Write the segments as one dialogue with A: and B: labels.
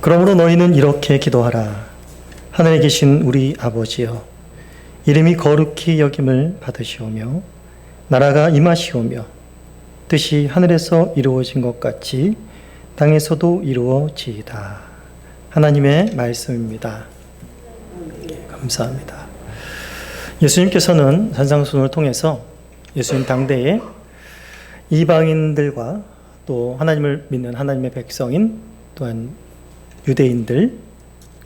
A: 그러므로 너희는 이렇게 기도하라. 하늘에 계신 우리 아버지여, 이름이 거룩히 여김을 받으시오며 나라가 임하시오며 뜻이 하늘에서 이루어진 것 같이 땅에서도 이루어지이다. 하나님의 말씀입니다. 감사합니다. 예수님께서는 산상수훈을 통해서 예수님 당대에 이방인들과 또 하나님을 믿는 하나님의 백성인 또한 유대인들,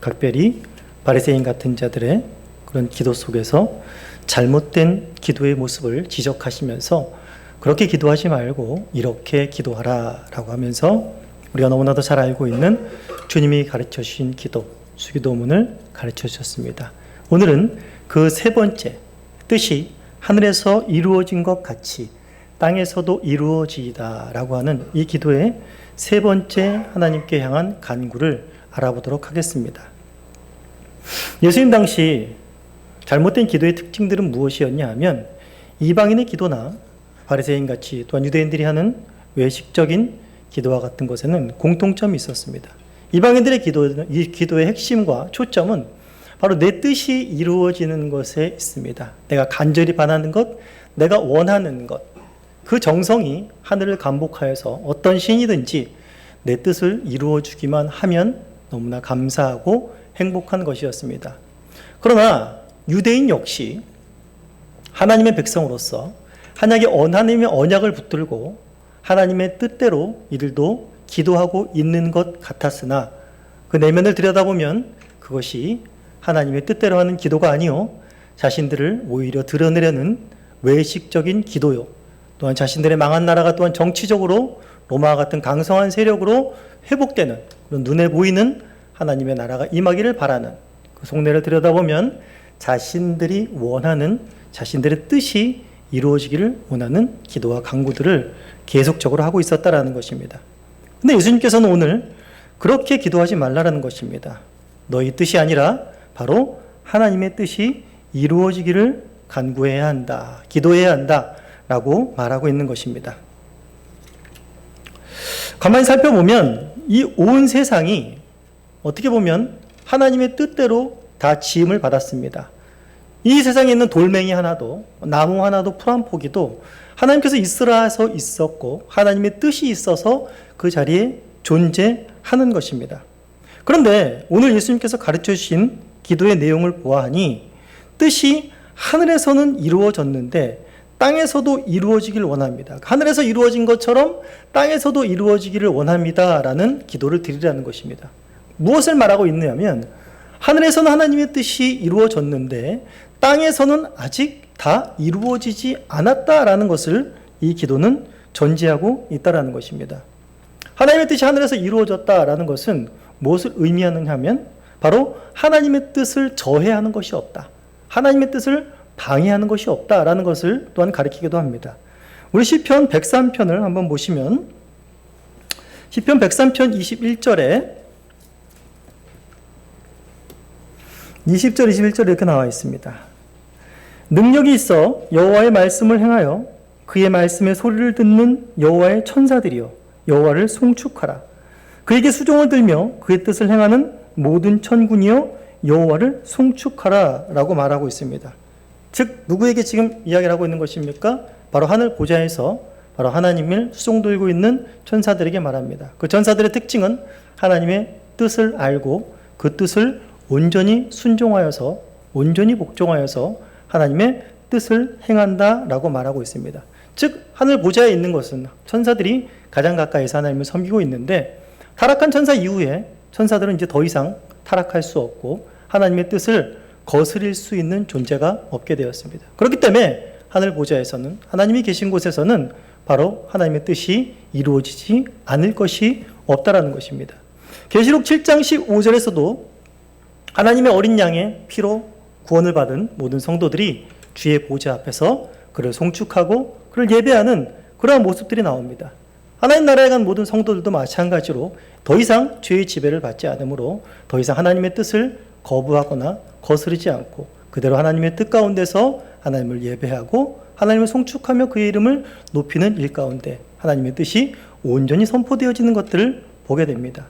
A: 각별히 바리새인 같은 자들의 그런 기도 속에서 잘못된 기도의 모습을 지적하시면서 그렇게 기도하지 말고 이렇게 기도하라 라고 하면서 우리가 너무나도 잘 알고 있는 주님이 가르쳐 주신 기도, 수기도문을 가르쳐 주셨습니다. 오늘은 그 세 번째, 뜻이 하늘에서 이루어진 것 같이 땅에서도 이루어지이다 라고 하는 이 기도의 세 번째 하나님께 향한 간구를 알아보도록 하겠습니다. 예수님 당시 잘못된 기도의 특징들은 무엇이었냐 하면 이방인의 기도나 바리새인같이 또한 유대인들이 하는 외식적인 기도와 같은 것에는 공통점이 있었습니다. 이방인들의 이 기도의 핵심과 초점은 바로 내 뜻이 이루어지는 것에 있습니다. 내가 간절히 바라는 것, 내가 원하는 것, 그 정성이 하늘을 감복하여서 어떤 신이든지 내 뜻을 이루어주기만 하면 너무나 감사하고 행복한 것이었습니다. 그러나 유대인 역시 하나님의 백성으로서 하나님의 언약을 붙들고 하나님의 뜻대로 이들도 기도하고 있는 것 같았으나 그 내면을 들여다보면 그것이 하나님의 뜻대로 하는 기도가 아니요 자신들을 오히려 드러내려는 외식적인 기도요, 또한 자신들의 망한 나라가 또한 정치적으로 로마와 같은 강성한 세력으로 회복되는 그런 눈에 보이는 하나님의 나라가 임하기를 바라는 그 속내를 들여다보면 자신들이 원하는 자신들의 뜻이 이루어지기를 원하는 기도와 간구들을 계속적으로 하고 있었다라는 것입니다. 근데 예수님께서는 오늘 그렇게 기도하지 말라라는 것입니다. 너희 뜻이 아니라 바로 하나님의 뜻이 이루어지기를 간구해야 한다, 기도해야 한다 라고 말하고 있는 것입니다. 가만히 살펴보면 이 온 세상이 어떻게 보면 하나님의 뜻대로 다 지음을 받았습니다. 이 세상에 있는 돌멩이 하나도, 나무 하나도, 풀 한 포기도 하나님께서 있으라 해서 있었고 하나님의 뜻이 있어서 그 자리에 존재하는 것입니다. 그런데 오늘 예수님께서 가르쳐 주신 기도의 내용을 보아하니 뜻이 하늘에서는 이루어졌는데 땅에서도 이루어지길 원합니다. 하늘에서 이루어진 것처럼 땅에서도 이루어지기를 원합니다 라는 기도를 드리라는 것입니다. 무엇을 말하고 있느냐면 하늘에서는 하나님의 뜻이 이루어졌는데 땅에서는 아직 다 이루어지지 않았다라는 것을 이 기도는 전제하고 있다라는 것입니다. 하나님의 뜻이 하늘에서 이루어졌다라는 것은 무엇을 의미하느냐 하면 바로 하나님의 뜻을 저해하는 것이 없다, 하나님의 뜻을 방해하는 것이 없다라는 것을 또한 가리키기도 합니다. 우리 시편 103편을 한번 보시면 시편 103편 21절에 20절 21절에 이렇게 나와 있습니다. 능력이 있어 여호와의 말씀을 행하여 그의 말씀의 소리를 듣는 여호와의 천사들이여 여호와를 송축하라. 그에게 수종을 들며 그의 뜻을 행하는 모든 천군이여 여호와를 송축하라 라고 말하고 있습니다. 즉 누구에게 지금 이야기를 하고 있는 것입니까? 바로 하늘 보좌에서 바로 하나님을 수종 들고 있는 천사들에게 말합니다. 그 천사들의 특징은 하나님의 뜻을 알고 그 뜻을 온전히 순종하여서 온전히 복종하여서 하나님의 뜻을 행한다라고 말하고 있습니다. 즉 하늘 보좌에 있는 것은 천사들이 가장 가까이서 하나님을 섬기고 있는데 타락한 천사 이후에 천사들은 이제 더 이상 타락할 수 없고 하나님의 뜻을 거스릴 수 있는 존재가 없게 되었습니다. 그렇기 때문에 하늘 보좌에서는 하나님이 계신 곳에서는 바로 하나님의 뜻이 이루어지지 않을 것이 없다라는 것입니다. 계시록 7장 15절에서도 하나님의 어린 양의 피로 구원을 받은 모든 성도들이 주의 보좌 앞에서 그를 송축하고 그를 예배하는 그러한 모습들이 나옵니다. 하나님 나라에 간 모든 성도들도 마찬가지로 더 이상 죄의 지배를 받지 않으므로 더 이상 하나님의 뜻을 거부하거나 거스르지 않고 그대로 하나님의 뜻 가운데서 하나님을 예배하고 하나님을 송축하며 그의 이름을 높이는 일 가운데 하나님의 뜻이 온전히 선포되어지는 것들을 보게 됩니다.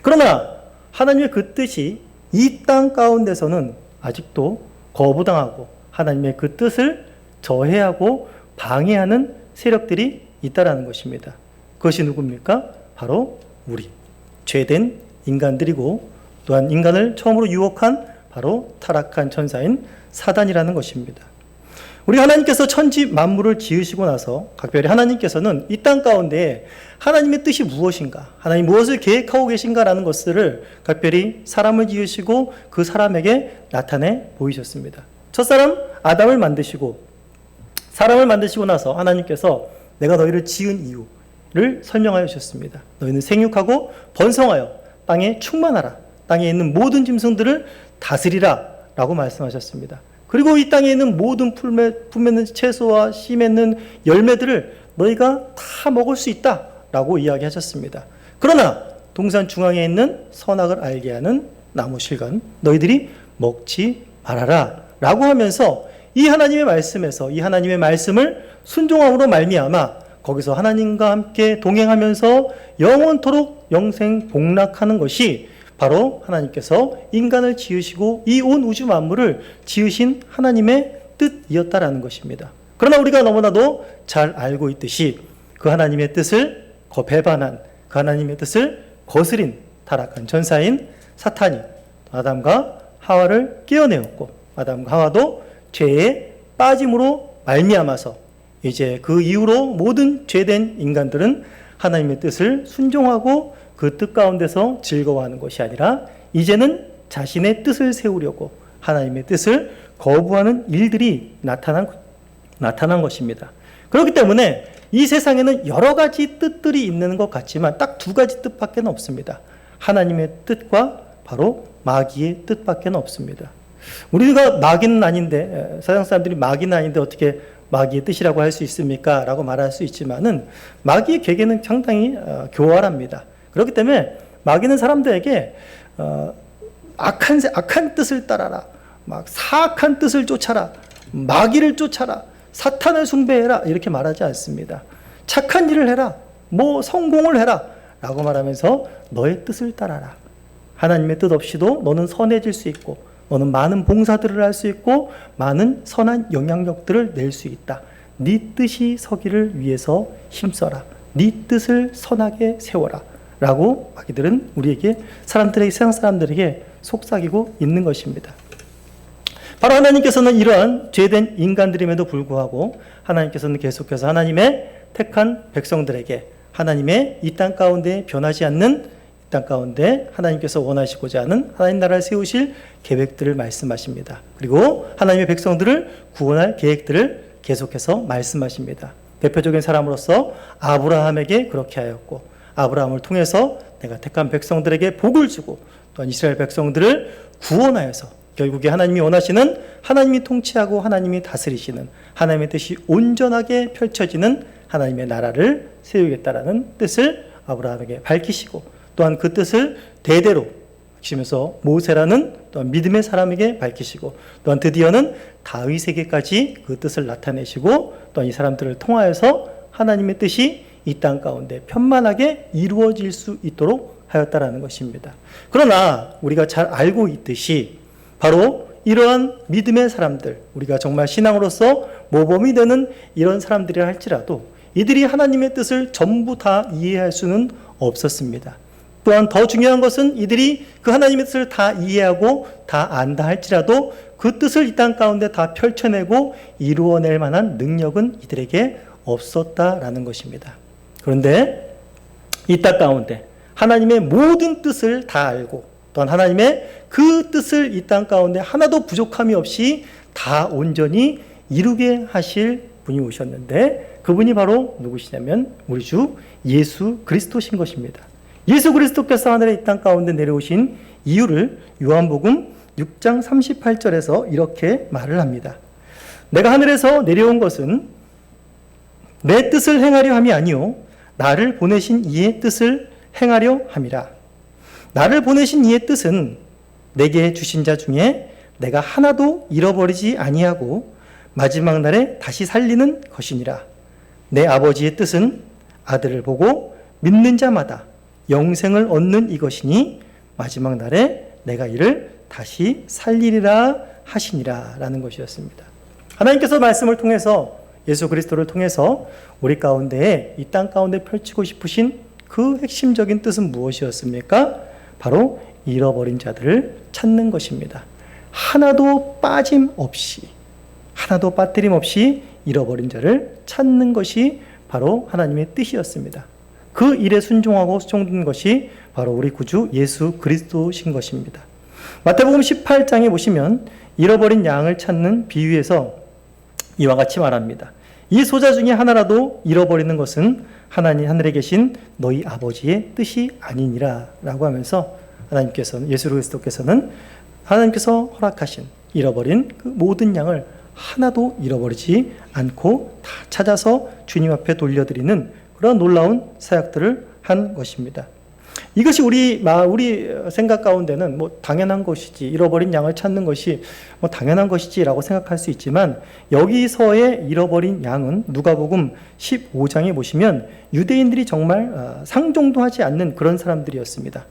A: 그러나 하나님의 그 뜻이 이 땅 가운데서는 아직도 거부당하고 하나님의 그 뜻을 저해하고 방해하는 세력들이 있다라는 것입니다. 그것이 누굽니까? 바로 우리 죄된 인간들이고, 또한 인간을 처음으로 유혹한 바로 타락한 천사인 사단이라는 것입니다. 우리 하나님께서 천지 만물을 지으시고 나서 각별히 하나님께서는 이 땅 가운데 하나님의 뜻이 무엇인가, 하나님 무엇을 계획하고 계신가라는 것들을 각별히 사람을 지으시고 그 사람에게 나타내 보이셨습니다. 첫사람 아담을 만드시고 사람을 만드시고 나서 하나님께서 내가 너희를 지은 이유를 설명하여 주셨습니다. 너희는 생육하고 번성하여 땅에 충만하라, 땅에 있는 모든 짐승들을 다스리라 라고 말씀하셨습니다. 그리고 이 땅에 있는 모든 풀 맺는 채소와 씨 맺는 열매들을 너희가 다 먹을 수 있다라고 이야기하셨습니다. 그러나 동산 중앙에 있는 선악을 알게 하는 나무 실과는 너희들이 먹지 말아라 라고 하면서 이 하나님의 말씀에서 이 하나님의 말씀을 순종함으로 말미암아 거기서 하나님과 함께 동행하면서 영원토록 영생 복락하는 것이 바로 하나님께서 인간을 지으시고 이 온 우주 만물을 지으신 하나님의 뜻이었다라는 것입니다. 그러나 우리가 너무나도 잘 알고 있듯이 그 하나님의 뜻을 배반한, 그 하나님의 뜻을 거스린 타락한 천사인 사탄이 아담과 하와를 깨어내었고, 아담과 하와도 죄에 빠짐으로 말미암아서 이제 그 이후로 모든 죄된 인간들은 하나님의 뜻을 순종하고 그 뜻 가운데서 즐거워하는 것이 아니라 이제는 자신의 뜻을 세우려고 하나님의 뜻을 거부하는 일들이 나타난 것입니다. 그렇기 때문에 이 세상에는 여러 가지 뜻들이 있는 것 같지만 딱 두 가지 뜻밖에 없습니다. 하나님의 뜻과 바로 마귀의 뜻밖에 없습니다. 우리가 마귀는 아닌데, 세상 사람들이 마귀는 아닌데 어떻게 마귀의 뜻이라고 할 수 있습니까? 라고 말할 수 있지만은 마귀의 계계는 상당히 교활합니다. 그렇기 때문에 마귀는 사람들에게 악한 뜻을 따라라, 막 사악한 뜻을 쫓아라, 마귀를 쫓아라, 사탄을 숭배해라 이렇게 말하지 않습니다. 착한 일을 해라, 뭐 성공을 해라 라고 말하면서 너의 뜻을 따라라. 하나님의 뜻 없이도 너는 선해질 수 있고 너는 많은 봉사들을 할 수 있고 많은 선한 영향력들을 낼 수 있다. 네 뜻이 서기를 위해서 힘써라. 네 뜻을 선하게 세워라 라고 마귀들은 우리에게, 세상 사람들에게 속삭이고 있는 것입니다. 바로 하나님께서는 이러한 죄된 인간들임에도 불구하고 하나님께서는 계속해서 하나님의 택한 백성들에게 하나님의 이 땅 가운데 변하지 않는 이 땅 가운데 하나님께서 원하시고자 하는 하나님 나라를 세우실 계획들을 말씀하십니다. 그리고 하나님의 백성들을 구원할 계획들을 계속해서 말씀하십니다. 대표적인 사람으로서 아브라함에게 그렇게 하였고, 아브라함을 통해서 내가 택한 백성들에게 복을 주고 또한 이스라엘 백성들을 구원하여서 결국에 하나님이 원하시는, 하나님이 통치하고 하나님이 다스리시는 하나님의 뜻이 온전하게 펼쳐지는 하나님의 나라를 세우겠다라는 뜻을 아브라함에게 밝히시고, 또한 그 뜻을 대대로 지면서 모세라는 또한 믿음의 사람에게 밝히시고, 또한 드디어는 다윗에게까지 그 뜻을 나타내시고, 또한 이 사람들을 통하여서 하나님의 뜻이 이 땅 가운데 편만하게 이루어질 수 있도록 하였다라는 것입니다. 그러나 우리가 잘 알고 있듯이 바로 이러한 믿음의 사람들, 우리가 정말 신앙으로서 모범이 되는 이런 사람들이라 할지라도 이들이 하나님의 뜻을 전부 다 이해할 수는 없었습니다. 또한 더 중요한 것은 이들이 그 하나님의 뜻을 다 이해하고 다 안다 할지라도 그 뜻을 이 땅 가운데 다 펼쳐내고 이루어낼 만한 능력은 이들에게 없었다라는 것입니다. 그런데 이 땅 가운데 하나님의 모든 뜻을 다 알고 또한 하나님의 그 뜻을 이 땅 가운데 하나도 부족함이 없이 다 온전히 이루게 하실 분이 오셨는데, 그분이 바로 누구시냐면 우리 주 예수 그리스도신 것입니다. 예수 그리스도께서 하늘에 이 땅 가운데 내려오신 이유를 요한복음 6장 38절에서 이렇게 말을 합니다. 내가 하늘에서 내려온 것은 내 뜻을 행하려 함이 아니요 나를 보내신 이의 뜻을 행하려 함이라. 나를 보내신 이의 뜻은 내게 주신 자 중에 내가 하나도 잃어버리지 아니하고 마지막 날에 다시 살리는 것이니라. 내 아버지의 뜻은 아들을 보고 믿는 자마다 영생을 얻는 이것이니 마지막 날에 내가 이를 다시 살리리라 하시니라 라는 것이었습니다. 하나님께서 말씀을 통해서, 예수 그리스도를 통해서 우리 가운데에, 이 땅 가운데 펼치고 싶으신 그 핵심적인 뜻은 무엇이었습니까? 바로 잃어버린 자들을 찾는 것입니다. 하나도 빠짐없이, 하나도 빠뜨림 없이 잃어버린 자를 찾는 것이 바로 하나님의 뜻이었습니다. 그 일에 순종하고 수종된 것이 바로 우리 구주 예수 그리스도신 것입니다. 마태복음 18장에 보시면 잃어버린 양을 찾는 비유에서 이와 같이 말합니다. 이 소자 중에 하나라도 잃어버리는 것은 하늘에 계신 너희 아버지의 뜻이 아니니라 라고 하면서 하나님께서는, 예수 그리스도께서는 하나님께서 허락하신 잃어버린 그 모든 양을 하나도 잃어버리지 않고 다 찾아서 주님 앞에 돌려드리는 그런 놀라운 사역들을 한 것입니다. 이것이 우리 생각 가운데는 당연한 것이지, 잃어버린 양을 찾는 것이 당연한 것이지라고 생각할 수 있지만, 여기서의 잃어버린 양은 누가복음 15장에 보시면 유대인들이 정말 상종도 하지 않는 그런 사람들이었습니다.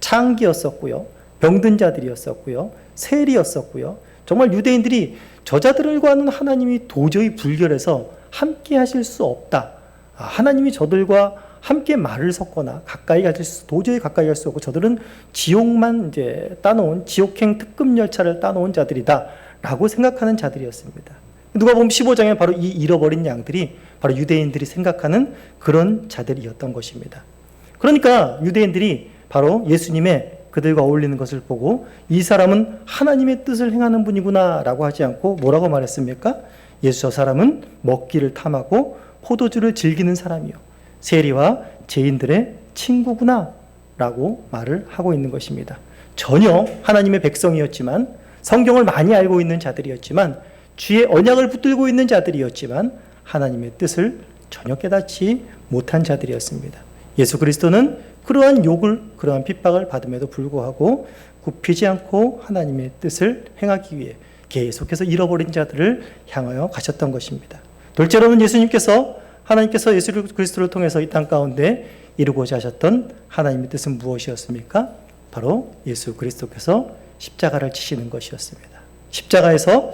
A: 창기였었고요, 병든 자들이었었고요, 세리였었고요. 정말 유대인들이 저자들과는 하나님이 도저히 불결해서 함께 하실 수 없다. 하나님이 저들과 함께 말을 섞거나 도저히 가까이 갈 수 없고, 저들은 지옥만 이제 따놓은, 지옥행 특급 열차를 따놓은 자들이다 라고 생각하는 자들이었습니다. 누가복음 15장에 바로 이 잃어버린 양들이 바로 유대인들이 생각하는 그런 자들이었던 것입니다. 그러니까 유대인들이 바로 예수님의 그들과 어울리는 것을 보고 이 사람은 하나님의 뜻을 행하는 분이구나 라고 하지 않고 뭐라고 말했습니까? 저 사람은 먹기를 탐하고 포도주를 즐기는 사람이요, 세리와 죄인들의 친구구나 라고 말을 하고 있는 것입니다. 전혀 하나님의 백성이었지만, 성경을 많이 알고 있는 자들이었지만, 주의 언약을 붙들고 있는 자들이었지만 하나님의 뜻을 전혀 깨닫지 못한 자들이었습니다. 예수 그리스도는 그러한 욕을, 그러한 핍박을 받음에도 불구하고 굽히지 않고 하나님의 뜻을 행하기 위해 계속해서 잃어버린 자들을 향하여 가셨던 것입니다. 둘째로는 하나님께서 예수 그리스도를 통해서 이 땅 가운데 이루고자 하셨던 하나님의 뜻은 무엇이었습니까? 바로 예수 그리스도께서 십자가를 치시는 것이었습니다. 십자가에서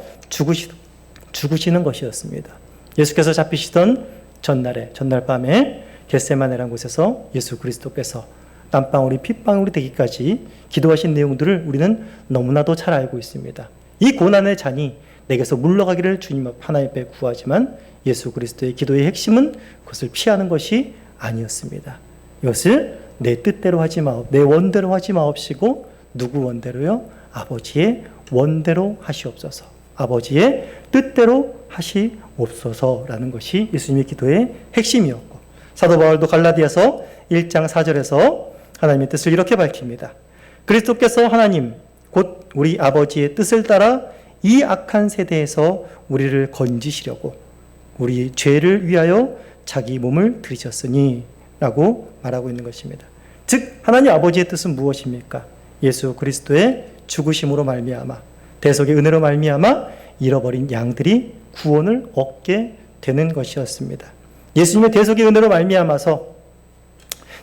A: 죽으시는 것이었습니다. 예수께서 잡히시던 전날 밤에 겟세마네라는 곳에서 예수 그리스도께서 땀방울이 핏방울이 되기까지 기도하신 내용들을 우리는 너무나도 잘 알고 있습니다. 이 고난의 잔이 내게서 물러가기를 주님 앞 하나님 앞에 구하지만, 예수 그리스도의 기도의 핵심은 그것을 피하는 것이 아니었습니다. 이것을 내 뜻대로 하지 마옵, 내 원대로 하지 마옵시고, 누구 원대로요? 아버지의 원대로 하시옵소서, 아버지의 뜻대로 하시옵소서라는 것이 예수님의 기도의 핵심이었고, 사도 바울도 갈라디아서 1장 4절에서 하나님의 뜻을 이렇게 밝힙니다. 그리스도께서 하나님 곧 우리 아버지의 뜻을 따라 이 악한 세대에서 우리를 건지시려고 우리 죄를 위하여 자기 몸을 들이셨으니 라고 말하고 있는 것입니다. 즉 하나님 아버지의 뜻은 무엇입니까? 예수 그리스도의 죽으심으로 말미암아, 대속의 은혜로 말미암아 잃어버린 양들이 구원을 얻게 되는 것이었습니다. 예수님의 대속의 은혜로 말미암아서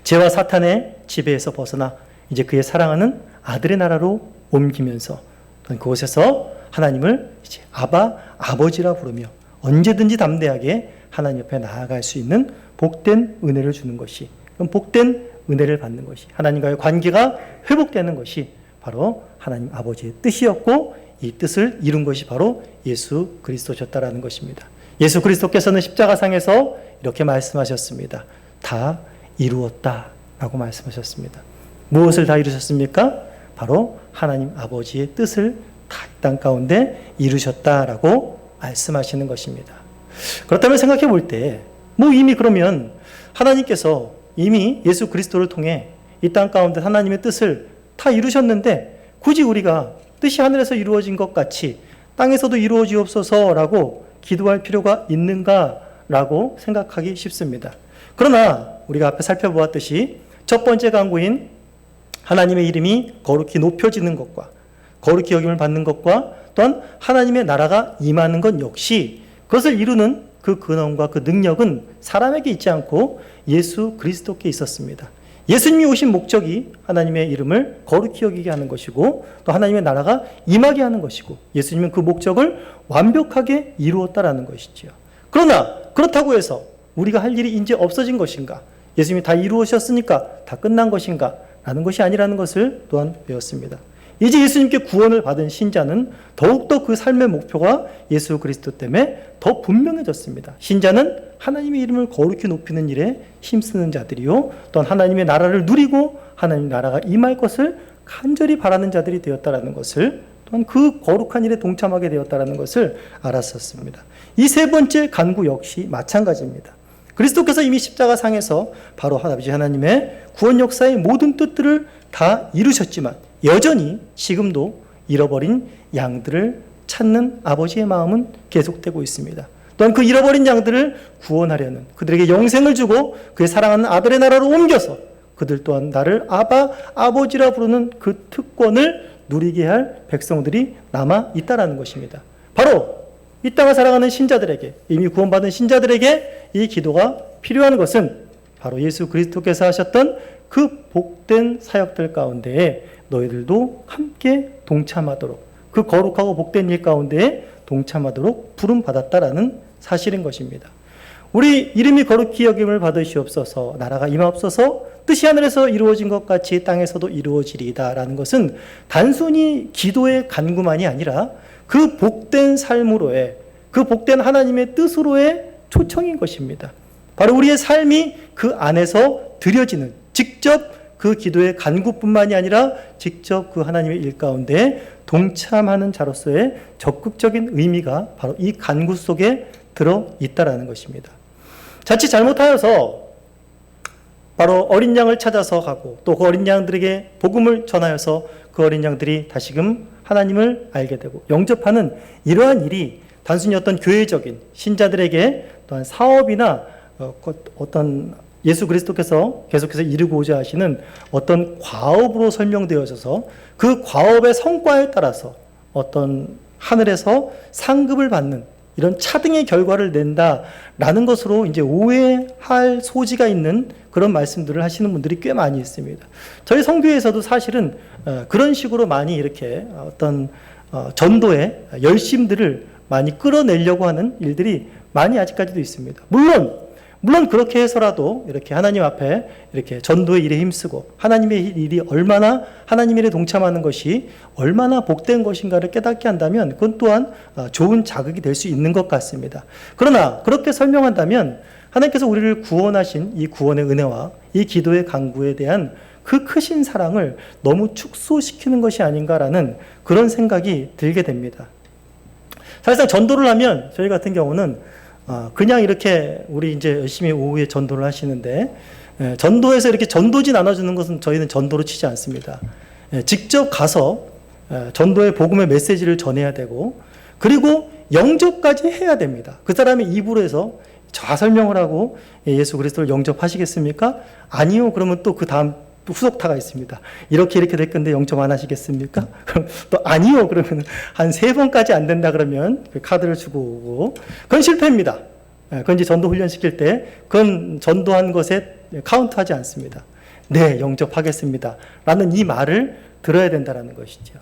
A: 죄와 사탄의 지배에서 벗어나 이제 그의 사랑하는 아들의 나라로 옮기면서 그곳에서 하나님을 이제 아버지라 부르며 언제든지 담대하게 하나님 옆에 나아갈 수 있는 복된 은혜를 주는 것이, 그럼 복된 은혜를 받는 것이, 하나님과의 관계가 회복되는 것이 바로 하나님 아버지의 뜻이었고, 이 뜻을 이룬 것이 바로 예수 그리스도셨다라는 것입니다. 예수 그리스도께서는 십자가상에서 이렇게 말씀하셨습니다. 다 이루었다 라고 말씀하셨습니다. 무엇을 다 이루셨습니까? 바로 하나님 아버지의 뜻을 다 이 땅 가운데 이루셨다라고 말씀하시는 것입니다. 그렇다면 생각해 볼 때 이미 그러면 하나님께서 이미 예수 그리스도를 통해 이 땅 가운데 하나님의 뜻을 다 이루셨는데, 굳이 우리가 뜻이 하늘에서 이루어진 것 같이 땅에서도 이루어지옵소서라고 기도할 필요가 있는가라고 생각하기 쉽습니다. 그러나 우리가 앞에 살펴보았듯이 첫 번째 강구인 하나님의 이름이 거룩히 높여지는 것과 거룩히 여김을 받는 것과 또한 하나님의 나라가 임하는 것 역시, 그것을 이루는 그 근원과 그 능력은 사람에게 있지 않고 예수 그리스도께 있었습니다. 예수님이 오신 목적이 하나님의 이름을 거룩히 여기게 하는 것이고 또 하나님의 나라가 임하게 하는 것이고 예수님은 그 목적을 완벽하게 이루었다라는 것이지요. 그러나 그렇다고 해서 우리가 할 일이 이제 없어진 것인가? 예수님이 다 이루으셨으니까 다 끝난 것인가? 라는 것이 아니라는 것을 또한 배웠습니다. 이제 예수님께 구원을 받은 신자는 더욱더 그 삶의 목표가 예수 그리스도 때문에 더 분명해졌습니다. 신자는 하나님의 이름을 거룩히 높이는 일에 힘쓰는 자들이요, 또한 하나님의 나라를 누리고 하나님의 나라가 임할 것을 간절히 바라는 자들이 되었다라는 것을, 또한 그 거룩한 일에 동참하게 되었다라는 것을 알았었습니다. 이 세 번째 간구 역시 마찬가지입니다. 그리스도께서 이미 십자가상에서 바로 아버지 하나님의 구원 역사의 모든 뜻들을 다 이루셨지만 여전히 지금도 잃어버린 양들을 찾는 아버지의 마음은 계속되고 있습니다. 또한 그 잃어버린 양들을 구원하려는, 그들에게 영생을 주고 그의 사랑하는 아들의 나라로 옮겨서 그들 또한 나를 아바, 아버지라 부르는 그 특권을 누리게 할 백성들이 남아 있다라는 것입니다. 바로 이 땅을 살아가는 신자들에게, 이미 구원받은 신자들에게 이 기도가 필요한 것은 바로 예수 그리스도께서 하셨던 그 복된 사역들 가운데에 너희들도 함께 동참하도록, 그 거룩하고 복된 일 가운데에 동참하도록 부름받았다라는 사실인 것입니다. 우리 이름이 거룩히 여김을 받으시옵소서, 나라가 임하옵소서, 뜻이 하늘에서 이루어진 것 같이 땅에서도 이루어지리이다라는 것은 단순히 기도의 간구만이 아니라 그 복된 삶으로의, 그 복된 하나님의 뜻으로의 초청인 것입니다. 바로 우리의 삶이 그 안에서 드려지는, 직접 그 기도의 간구뿐만이 아니라 직접 그 하나님의 일 가운데 동참하는 자로서의 적극적인 의미가 바로 이 간구 속에 들어있다라는 것입니다. 자칫 잘못하여서 바로 어린 양을 찾아서 가고 또 그 어린 양들에게 복음을 전하여서 그 어린 양들이 다시금 하나님을 알게 되고 영접하는 이러한 일이 단순히 어떤 교회적인 신자들에게 또한 사업이나 어떤 예수 그리스도께서 계속해서 이루고자 하시는 어떤 과업으로 설명되어져서 그 과업의 성과에 따라서 어떤 하늘에서 상급을 받는 이런 차등의 결과를 낸다라는 것으로 이제 오해할 소지가 있는 그런 말씀들을 하시는 분들이 꽤 많이 있습니다. 저희 성교에서도 사실은 그런 식으로 많이 이렇게 어떤 전도의 열심들을 많이 끌어내려고 하는 일들이 많이 아직까지도 있습니다. 물론 그렇게 해서라도 이렇게 하나님 앞에 이렇게 전도의 일에 힘쓰고 하나님의 일이 얼마나, 하나님 일에 동참하는 것이 얼마나 복된 것인가를 깨닫게 한다면 그건 또한 좋은 자극이 될 수 있는 것 같습니다. 그러나 그렇게 설명한다면 하나님께서 우리를 구원하신 이 구원의 은혜와 이 기도의 간구에 대한 그 크신 사랑을 너무 축소시키는 것이 아닌가라는 그런 생각이 들게 됩니다. 사실상 전도를 하면 저희 같은 경우는 그냥 이렇게 우리 이제 열심히 오후에 전도를 하시는데, 전도에서 이렇게 전도지 나눠주는 것은 저희는 전도로 치지 않습니다. 직접 가서 전도의 복음의 메시지를 전해야 되고, 그리고 영접까지 해야 됩니다. 그 사람의 입으로 해서 자 설명을 하고 예수 그리스도를 영접하시겠습니까? 아니요. 그러면 또 그 다음 후속타가 있습니다. 이렇게 될 건데 영접 안 하시겠습니까? 그럼 또 아니요. 그러면 한 3번까지 안 된다 그러면 그 카드를 주고 오고, 그건 실패입니다. 그건 이제 전도 훈련 시킬 때 그건 전도한 것에 카운트하지 않습니다. 네, 영접하겠습니다. 라는 이 말을 들어야 된다는 것이죠.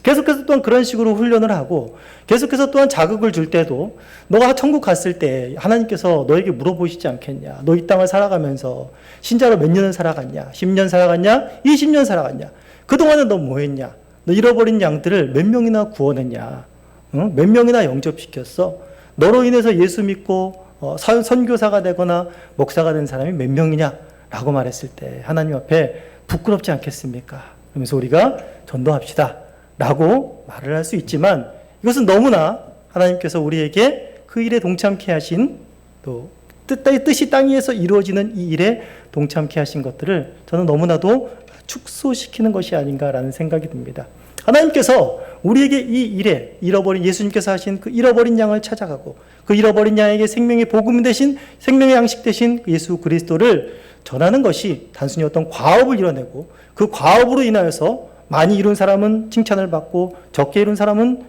A: 계속해서 또한 그런 식으로 훈련을 하고, 계속해서 또한 자극을 줄 때도 너가 천국 갔을 때 하나님께서 너에게 물어보시지 않겠냐. 너 이 땅을 살아가면서 신자로 몇 년을 살아갔냐? 10년 살아갔냐? 20년 살아갔냐? 그동안은 너 뭐 했냐? 너 잃어버린 양들을 몇 명이나 구원했냐? 몇 명이나 영접시켰어? 너로 인해서 예수 믿고 선교사가 되거나 목사가 된 사람이 몇 명이냐? 라고 말했을 때 하나님 앞에 부끄럽지 않겠습니까? 그러면서 우리가 전도합시다 라고 말을 할 수 있지만, 이것은 너무나 하나님께서 우리에게 그 일에 동참케 하신, 또 뜻이 땅 위에서 이루어지는 이 일에 동참케 하신 것들을 저는 너무나도 축소시키는 것이 아닌가라는 생각이 듭니다. 하나님께서 우리에게 이 일에 잃어버린, 예수님께서 하신 그 잃어버린 양을 찾아가고 그 잃어버린 양에게 생명의 복음 대신, 생명의 양식 대신 예수 그리스도를 전하는 것이 단순히 어떤 과업을 이뤄내고 그 과업으로 인하여서 많이 이룬 사람은 칭찬을 받고 적게 이룬 사람은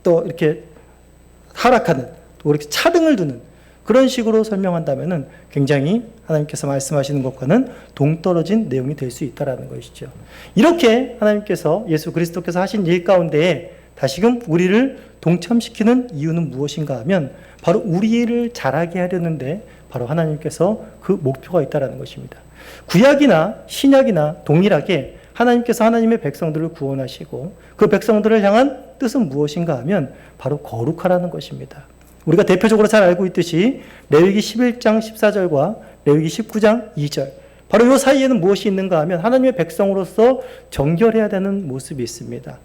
A: 또 이렇게 하락하는, 또 이렇게 차등을 두는 그런 식으로 설명한다면은 굉장히 하나님께서 말씀하시는 것과는 동떨어진 내용이 될 수 있다라는 것이죠. 이렇게 하나님께서 예수 그리스도께서 하신 일 가운데에 다시금 우리를 동참시키는 이유는 무엇인가 하면 바로 우리를 자라게 하려는데 바로 하나님께서 그 목표가 있다라는 것입니다. 구약이나 신약이나 동일하게 하나님께서 하나님의 백성들을 구원하시고 그 백성들을 향한 뜻은 무엇인가 하면 바로 거룩하라는 것입니다. 우리가 대표적으로 잘 알고 있듯이 레위기 11장 14절과 레위기 19장 2절 바로 이 사이에는 무엇이 있는가 하면 하나님의 백성으로서 정결해야 되는 모습이 있습니다.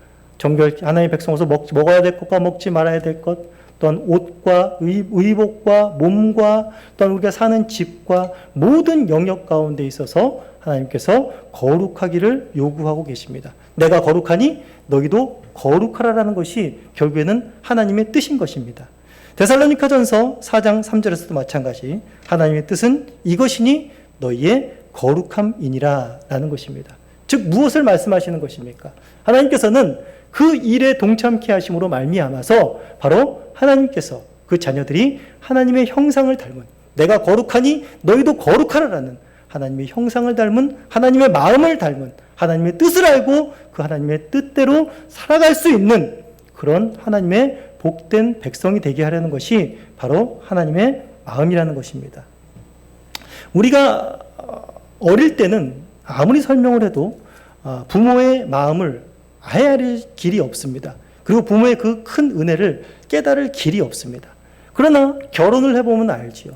A: 하나님의 백성으로서 먹어야 될 것과 먹지 말아야 될 것, 또한 옷과 의복과 몸과 또한 우리가 사는 집과 모든 영역 가운데 있어서 하나님께서 거룩하기를 요구하고 계십니다. 내가 거룩하니 너희도 거룩하라라는 것이 결국에는 하나님의 뜻인 것입니다. 데살로니가전서 4장 3절에서도 마찬가지 하나님의 뜻은 이것이니 너희의 거룩함이니라 라는 것입니다. 즉 무엇을 말씀하시는 것입니까? 하나님께서는 그 일에 동참케 하심으로 말미암아서 바로 하나님께서 그 자녀들이 하나님의 형상을 닮은 내가 거룩하니 너희도 거룩하라라는 하나님의 형상을 닮은 하나님의 마음을 닮은 하나님의 뜻을 알고 그 하나님의 뜻대로 살아갈 수 있는 그런 하나님의 복된 백성이 되게 하려는 것이 바로 하나님의 마음이라는 것입니다. 우리가 어릴 때는 아무리 설명을 해도 부모의 마음을 헤아릴 길이 없습니다. 그리고 부모의 그 큰 은혜를 깨달을 길이 없습니다. 그러나 결혼을 해보면 알지요.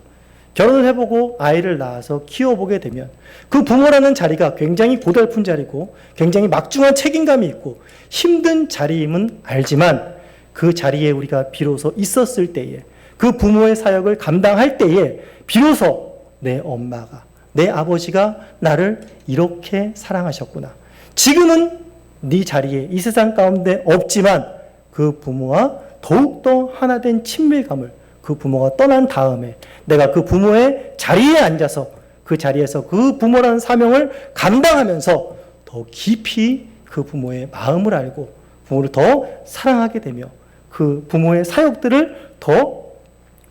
A: 결혼을 해보고 아이를 낳아서 키워보게 되면 그 부모라는 자리가 굉장히 고달픈 자리고 굉장히 막중한 책임감이 있고 힘든 자리임은 알지만 그 자리에 우리가 비로소 있었을 때에 그 부모의 사역을 감당할 때에 비로소 내 엄마가 내 아버지가 나를 이렇게 사랑하셨구나. 지금은 네 자리에 이 세상 가운데 없지만 그 부모와 더욱더 하나 된 친밀감을 그 부모가 떠난 다음에 내가 그 부모의 자리에 앉아서 그 자리에서 그 부모라는 사명을 감당하면서 더 깊이 그 부모의 마음을 알고 부모를 더 사랑하게 되며 그 부모의 사역들을 더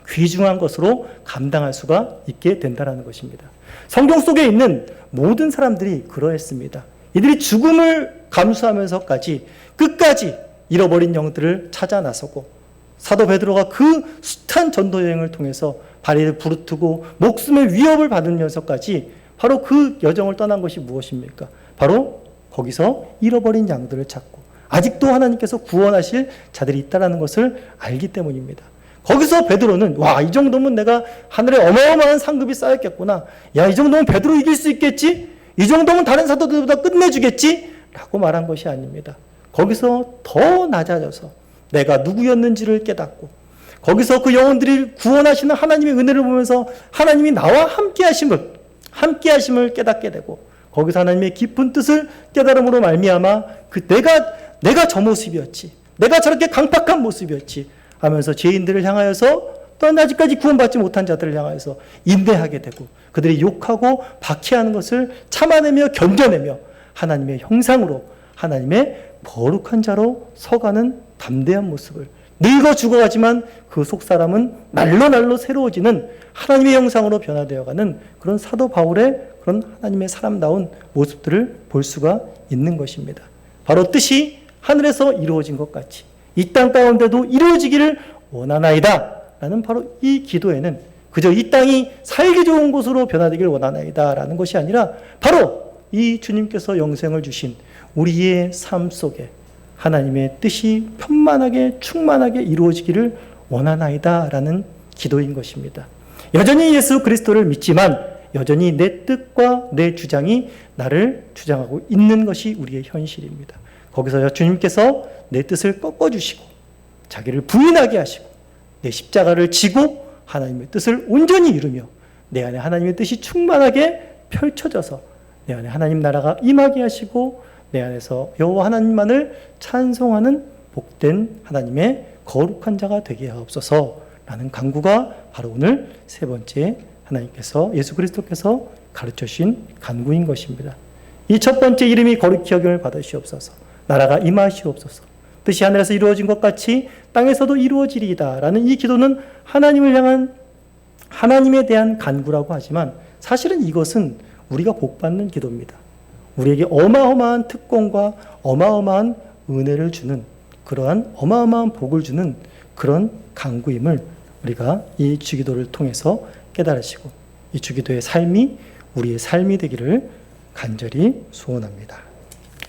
A: 귀중한 것으로 감당할 수가 있게 된다는 것입니다. 성경 속에 있는 모든 사람들이 그러했습니다. 이들이 죽음을 감수하면서까지 끝까지 잃어버린 영들을 찾아 나서고 사도 베드로가 그 숱한 전도 여행을 통해서 발을 부르트고 목숨의 위협을 받으면서까지 바로 그 여정을 떠난 것이 무엇입니까? 바로 거기서 잃어버린 양들을 찾고 아직도 하나님께서 구원하실 자들이 있다는 것을 알기 때문입니다. 거기서 베드로는 이 정도면 내가 하늘에 어마어마한 상급이 쌓였겠구나. 이 정도면 베드로 이길 수 있겠지? 이 정도면 다른 사도들보다 끝내주겠지? 라고 말한 것이 아닙니다. 거기서 더 낮아져서 내가 누구였는지를 깨닫고 거기서 그 영혼들이 구원하시는 하나님의 은혜를 보면서 하나님이 나와 함께 하심을 깨닫게 되고 거기서 하나님의 깊은 뜻을 깨달음으로 말미암아 내가 저 모습이었지. 내가 저렇게 강팍한 모습이었지 하면서 죄인들을 향하여서 또한 아직까지 구원받지 못한 자들을 향하여서 인내하게 되고 그들이 욕하고 박해하는 것을 참아내며 견뎌내며 하나님의 형상으로 하나님의 거룩한 자로 서가는 담대한 모습을 늙어 죽어가지만 그 속사람은 날로 새로워지는 하나님의 형상으로 변화되어가는 그런 사도 바울의 그런 하나님의 사람다운 모습들을 볼 수가 있는 것입니다. 바로 뜻이 하늘에서 이루어진 것 같이 이 땅 가운데도 이루어지기를 원하나이다 라는 바로 이 기도에는 그저 이 땅이 살기 좋은 곳으로 변화되기를 원하나이다 라는 것이 아니라 바로 이 주님께서 영생을 주신 우리의 삶 속에 하나님의 뜻이 편만하게 충만하게 이루어지기를 원하나이다 라는 기도인 것입니다. 여전히 예수 그리스도를 믿지만 여전히 내 뜻과 내 주장이 나를 주장하고 있는 것이 우리의 현실입니다. 거기서 주님께서 내 뜻을 꺾어주시고 자기를 부인하게 하시고 내 십자가를 지고 하나님의 뜻을 온전히 이루며 내 안에 하나님의 뜻이 충만하게 펼쳐져서 내 안에 하나님 나라가 임하게 하시고 내 안에서 여호와 하나님만을 찬송하는 복된 하나님의 거룩한 자가 되게 하옵소서라는 간구가 바로 오늘 세 번째 하나님께서 예수 그리스도께서 가르쳐 주신 간구인 것입니다. 이 첫 번째 이름이 거룩히 여김을 받으시옵소서. 나라가 임하시옵소서. 뜻이 하늘에서 이루어진 것 같이 땅에서도 이루어지리이다 라는 이 기도는 하나님을 향한 하나님에 대한 간구라고 하지만 사실은 이것은 우리가 복받는 기도입니다. 우리에게 어마어마한 특권과 어마어마한 은혜를 주는 그러한 어마어마한 복을 주는 그런 간구임을 우리가 이 주기도를 통해서 깨달으시고 이 주기도의 삶이 우리의 삶이 되기를 간절히 소원합니다.